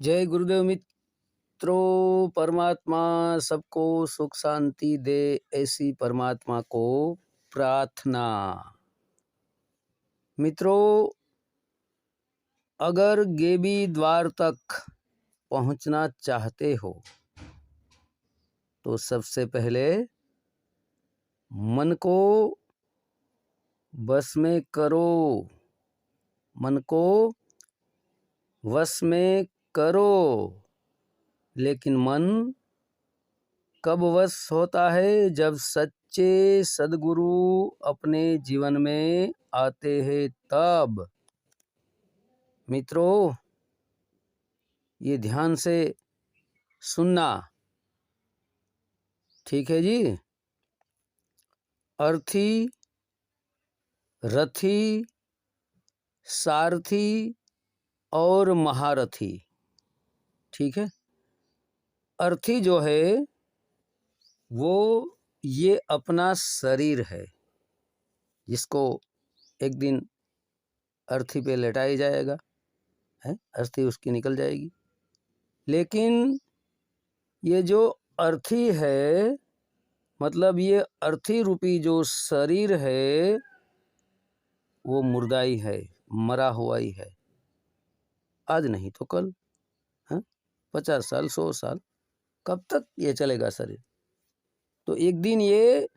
जय गुरुदेव मित्रों। परमात्मा सबको सुख शांति दे, ऐसी परमात्मा को प्रार्थना। मित्रों, अगर गेबी द्वार तक पहुंचना चाहते हो तो सबसे पहले मन को वश में करो। मन को वश में करो। लेकिन मन कब वश होता है? जब सच्चे सद्गुरु अपने जीवन में आते हैं तब। मित्रों, ये ध्यान से सुनना, ठीक है जी। अर्थी, रथी, सारथी और महारथी, ठीक है। अर्थी जो है वो ये अपना शरीर है, जिसको एक दिन अर्थी पे लेटाया जाएगा, है, अर्थी उसकी निकल जाएगी। लेकिन ये जो अर्थी है, मतलब ये अर्थी रूपी जो शरीर है वो मुर्दा ही है, मरा हुआ ही है। आज नहीं तो कल, है, 50 साल 100 साल कब तक ये चलेगा शरीर? तो एक दिन ये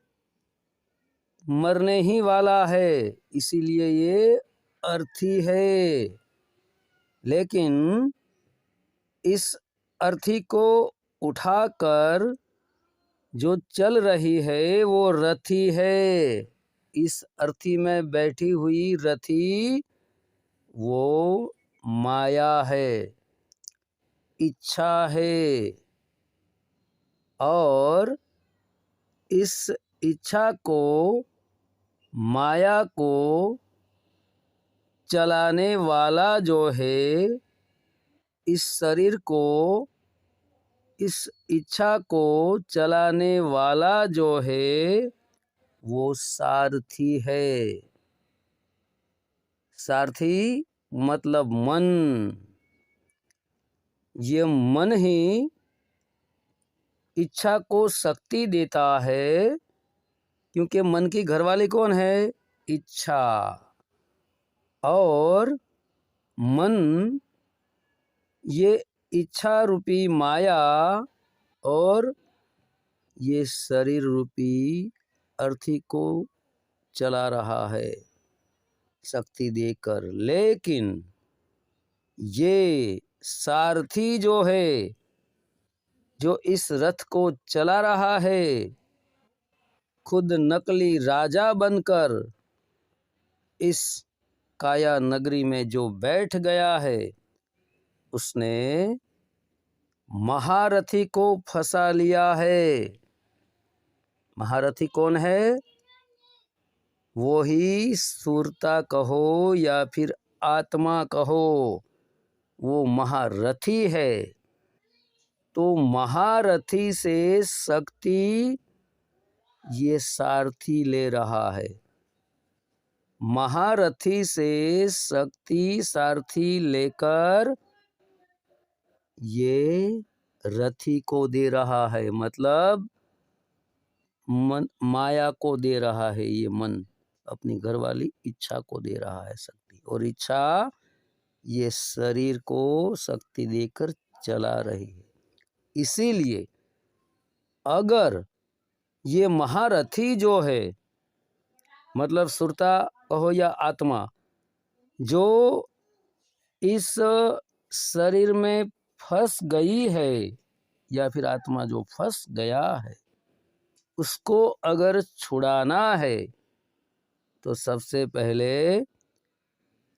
मरने ही वाला है, इसीलिए ये अर्थी है। लेकिन इस अर्थी को उठाकर जो चल रही है वो रथी है। इस अर्थी में बैठी हुई रथी वो माया है, इच्छा है। और इस इच्छा को, माया को चलाने वाला जो है, इस शरीर को, इस इच्छा को चलाने वाला जो है वो सारथी है। सारथी मतलब मन। ये मन ही इच्छा को शक्ति देता है, क्योंकि मन की घरवाली कौन है? इच्छा। और मन ये इच्छा रूपी माया और ये शरीर रूपी अर्थी को चला रहा है शक्ति देकर। लेकिन ये सारथी जो है, जो इस रथ को चला रहा है, खुद नकली राजा बनकर इस काया नगरी में जो बैठ गया है, उसने महारथी को फंसा लिया है। महारथी कौन है? वो ही सुरता कहो या फिर आत्मा कहो, वो महारथी है। तो महारथी से शक्ति ये सारथी ले रहा है। महारथी से शक्ति सारथी लेकर ये रथी को दे रहा है, मतलब मन, माया को दे रहा है। ये मन अपनी घरवाली इच्छा को दे रहा है शक्ति, और इच्छा ये शरीर को शक्ति देकर चला रही है। इसीलिए अगर ये महारथी जो है, मतलब सुरता कहो या आत्मा, जो इस शरीर में फंस गई है, या फिर आत्मा जो फंस गया है, उसको अगर छुड़ाना है तो सबसे पहले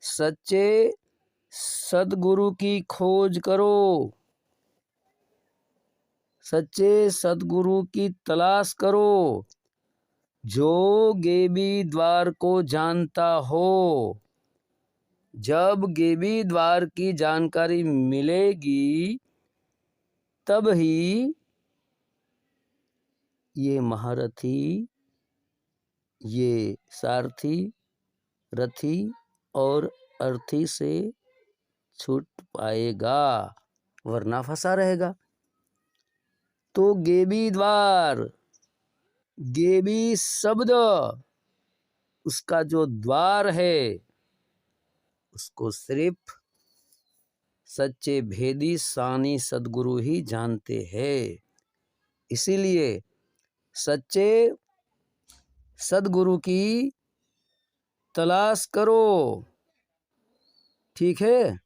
सच्चे सद्गुरु की खोज करो। सच्चे सद्गुरु की तलाश करो, जो गेबी द्वार को जानता हो। जब गेबी द्वार की जानकारी मिलेगी तब ही ये महारथी, ये सारथी, रथी और अर्थी से छूट पाएगा। वरना फंसा रहेगा। तो गेबी द्वार, गेबी शब्द उसका जो द्वार है उसको सिर्फ सच्चे भेदी सानी सदगुरु ही जानते हैं। इसीलिए सच्चे सदगुरु की तलाश करो, ठीक है।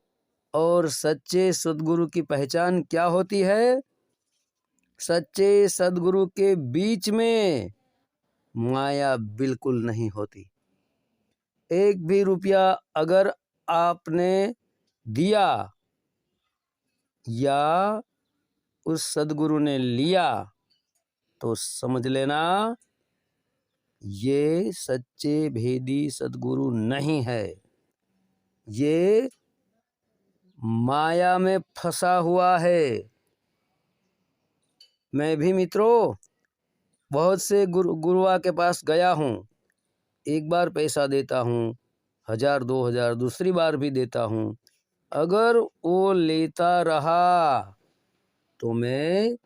और सच्चे सदगुरु की पहचान क्या होती है? सच्चे सदगुरु के बीच में माया बिल्कुल नहीं होती। एक भी रुपया अगर आपने दिया या उस सदगुरु ने लिया तो समझ लेना ये सच्चे भेदी सदगुरु नहीं है, ये माया में फंसा हुआ है। मैं भी मित्रों बहुत से गुरुआ के पास गया हूँ, एक बार पैसा देता हूँ, 1000 2000 दूसरी बार भी देता हूँ। अगर वो लेता रहा तो मैं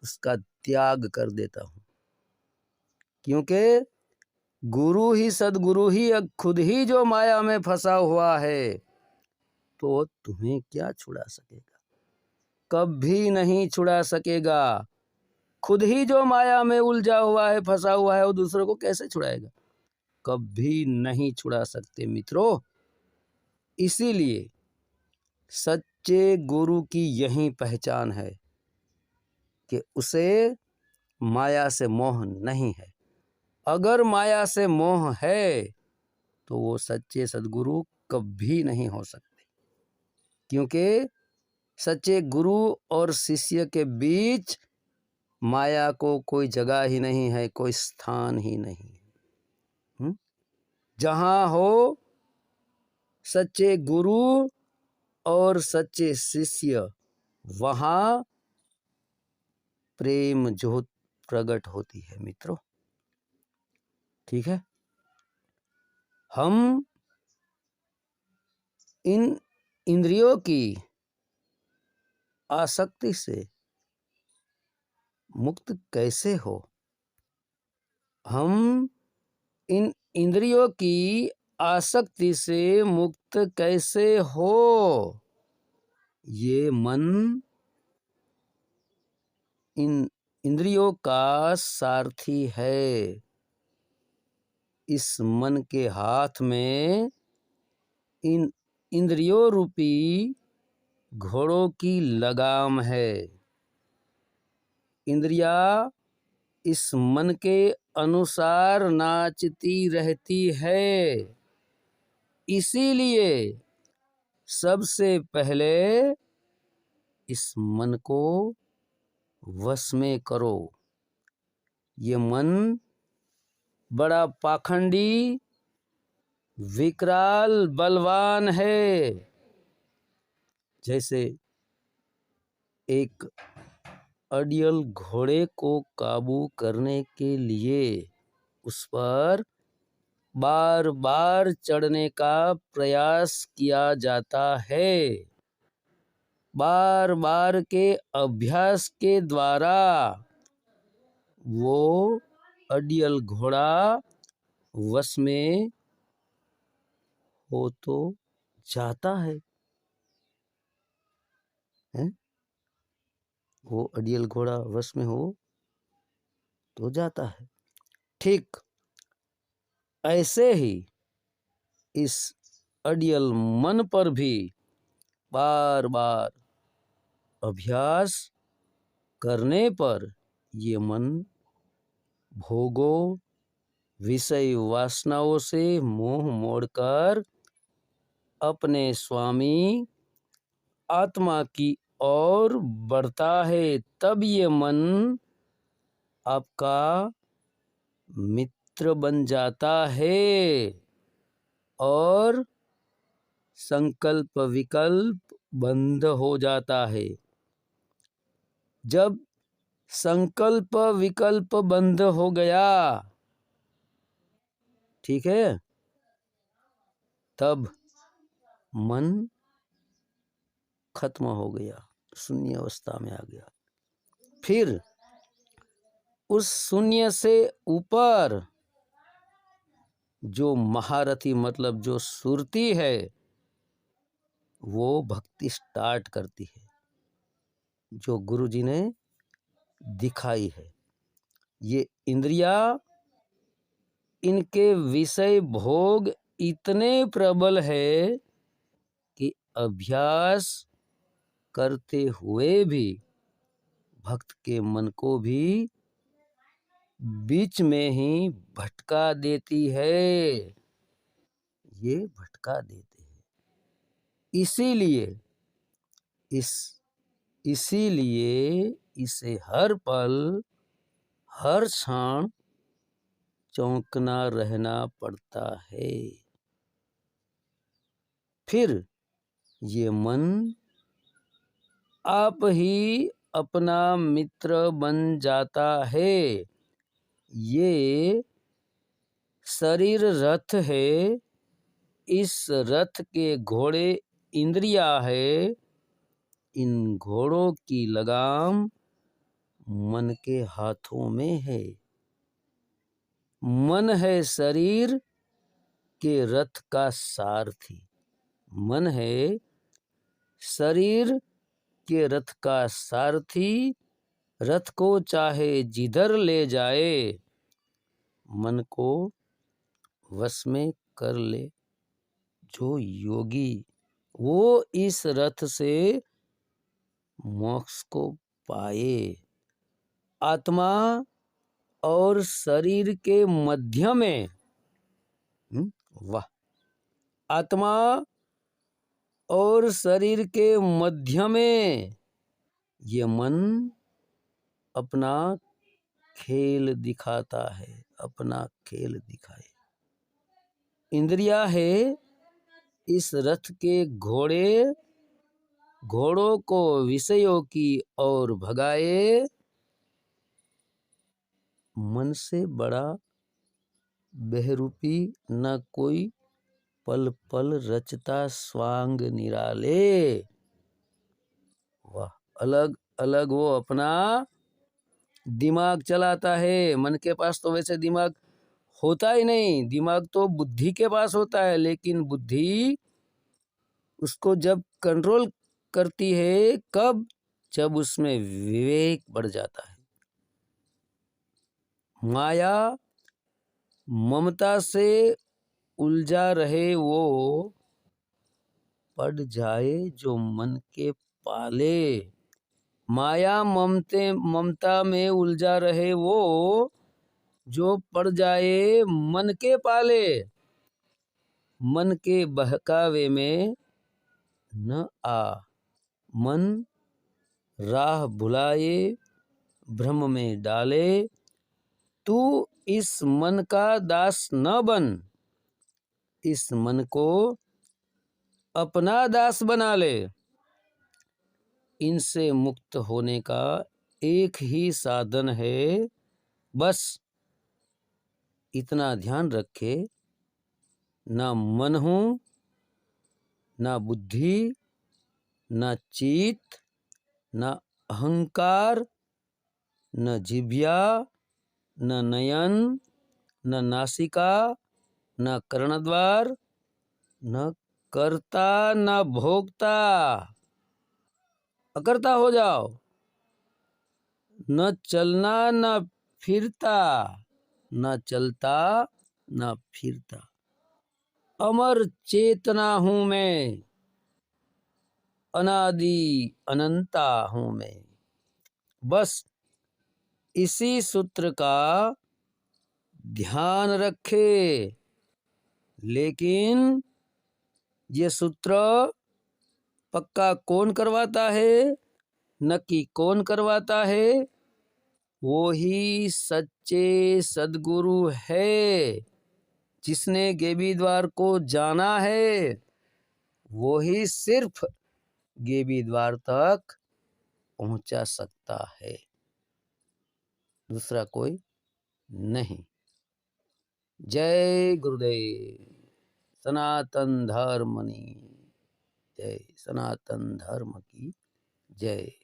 उसका त्याग कर देता हूँ, क्योंकि गुरु ही सदगुरु ही खुद ही जो माया में फंसा हुआ है, तो तुम्हें क्या छुड़ा सकेगा? कभी नहीं छुड़ा सकेगा। खुद ही जो माया में उलझा हुआ है, फंसा हुआ है, वो दूसरों को कैसे छुड़ाएगा? कभी नहीं छुड़ा सकते मित्रों। इसीलिए सच्चे गुरु की यही पहचान है कि उसे माया से मोह नहीं है। अगर माया से मोह है तो वो सच्चे सदगुरु कभी नहीं हो सकते, क्योंकि सच्चे गुरु और शिष्य के बीच माया को कोई जगह ही नहीं है, कोई स्थान ही नहीं है। जहाँ हो सच्चे गुरु और सच्चे शिष्य, वहाँ प्रेम ज्योत प्रकट होती है मित्रों, ठीक है। हम इन इंद्रियों की आसक्ति से मुक्त कैसे हो? हम इन इंद्रियों की आसक्ति से मुक्त कैसे हो? ये मन इन इंद्रियों का सारथी है। इस मन के हाथ में इन इंद्रियों रूपी घोड़ों की लगाम है। इंद्रिया इस मन के अनुसार नाचती रहती है। इसीलिए सबसे पहले इस मन को वश में करो। ये मन बड़ा पाखंडी, विकराल, बलवान है। जैसे एक अडियल घोड़े को काबू करने के लिए उस पर बार बार चढ़ने का प्रयास किया जाता है। बार बार के अभ्यास के द्वारा वो अडियल घोड़ा वश में हो तो जाता है? वो अडियल घोड़ा वश में हो तो जाता है। ठीक ऐसे ही इस अडियल मन पर भी बार बार अभ्यास करने पर ये मन भोगों, विषय वासनाओं से मोह मोड़कर अपने स्वामी आत्मा की ओर बढ़ता है। तब ये मन आपका मित्र बन जाता है और संकल्प विकल्प बंद हो जाता है। जब संकल्प विकल्प बंद हो गया, ठीक है, तब मन खत्म हो गया, शून्य अवस्था में आ गया। फिर उस शून्य से ऊपर जो महारथी मतलब जो सुरती है वो भक्ति स्टार्ट करती है, जो गुरुजी ने दिखाई है। ये इंद्रिया, इनके विषय भोग इतने प्रबल है कि अभ्यास करते हुए भी भक्त के मन को भी बीच में ही भटका देती है। ये भटका देते हैं। इसीलिए इसे हर पल हर क्षण चौंकना रहना पड़ता है। फिर ये मन आप ही अपना मित्र बन जाता है। ये शरीर रथ है, इस रथ के घोड़े इंद्रिया है। इन घोड़ों की लगाम मन के हाथों में है। मन है शरीर के रथ का सारथी। मन है शरीर के रथ का सारथी। रथ को चाहे जिधर ले जाए, मन को वश में कर ले जो योगी, वो इस रथ से मोक्ष को पाए। आत्मा और शरीर के मध्य में वाह, आत्मा और शरीर के मध्य में ये मन अपना खेल दिखाता है, अपना खेल दिखाए। इंद्रिया है इस रथ के घोड़े, घोड़ों को विषयों की ओर भगाए। मन से बड़ा बहरूपी न कोई पल पल रचता स्वांग निराले। वाह, अलग अलग वो अपना दिमाग चलाता है। मन के पास तो वैसे दिमाग होता ही नहीं, दिमाग तो बुद्धि के पास होता है, लेकिन बुद्धि उसको जब कंट्रोल करती है कब, जब उसमें विवेक बढ़ जाता है। माया ममता से उलझा रहे वो पड़ जाए जो मन के पाले। माया ममता में उलझा रहे वो जो पड़ जाए मन के पाले। मन के बहकावे में न आ, मन राह भुलाए भ्रम में डाले। तू इस मन का दास न बन, इस मन को अपना दास बना ले। इनसे मुक्त होने का एक ही साधन है, बस इतना ध्यान रखे, ना मन हूँ, ना बुद्धि, ना चित्त, ना अहंकार, न जिह्वा, न नयन, न नासिका, न कर्णद्वार, न कर्ता न भोक्ता। अकर्ता हो जाओ। न चलना न फिरता, न चलता न फिरता। अमर चेतना हूं मैं, अनादि अनंता हूं मैं। बस इसी सूत्र का ध्यान रखे। लेकिन ये सूत्र पक्का कौन करवाता है, नक्की कौन करवाता है? वो ही सच्चे सदगुरु है। जिसने गेबी द्वार को जाना है वो ही सिर्फ गेबी द्वार तक पहुंचा सकता है, दूसरा कोई नहीं। जय गुरुदेव। सनातन धर्म की जय, सनातन धर्म की जय।